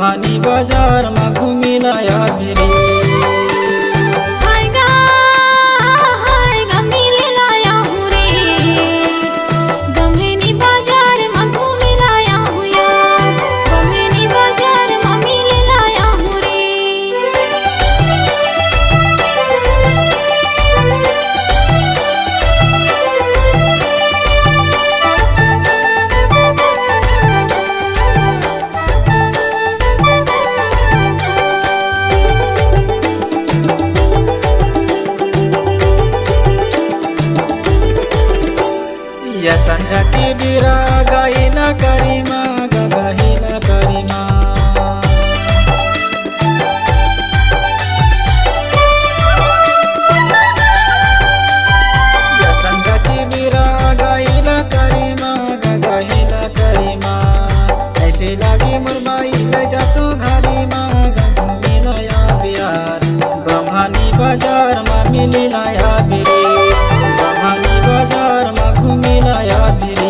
बम्हानी बाजार में घूमिला आबिरी। या संझा की बीरा गाइला करीमा गाइला करीमा। या संझा की बीरा गाइला करीमा गाइला करीमा। ऐसे लागी मुरबाई ले जा तो घरी माँ घूमिला या बिहार। बम्हानी बाजार में मिलिला या बिरी। बम्हानी बाजार में घूमिला आबिरी।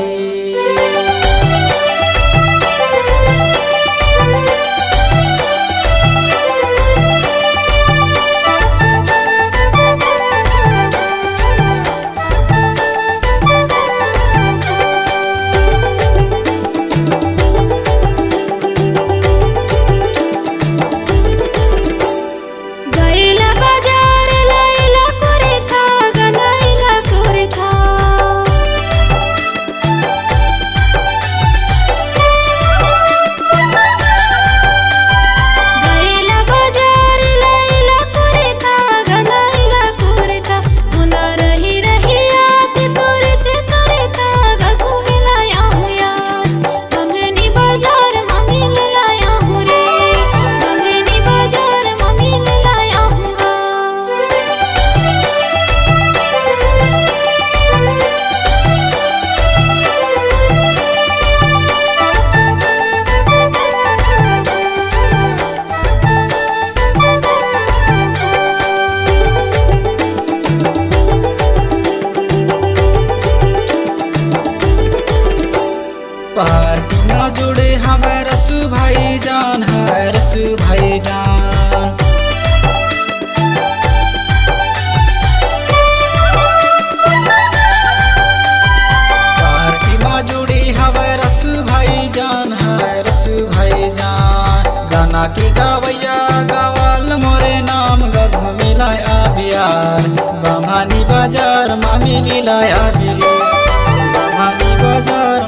पार्टी ना जुड़े हमें रसू भाई जान है रसू भाई जान। पार्टी ना जुड़ी हमें रसू भाई जान है रसू भाई जान। गाना की गावैया गावाल मोरे नाम घूमिला आबियार। बम्हानी बाजार में मिलिला आबिरी। बम्हानी बाजार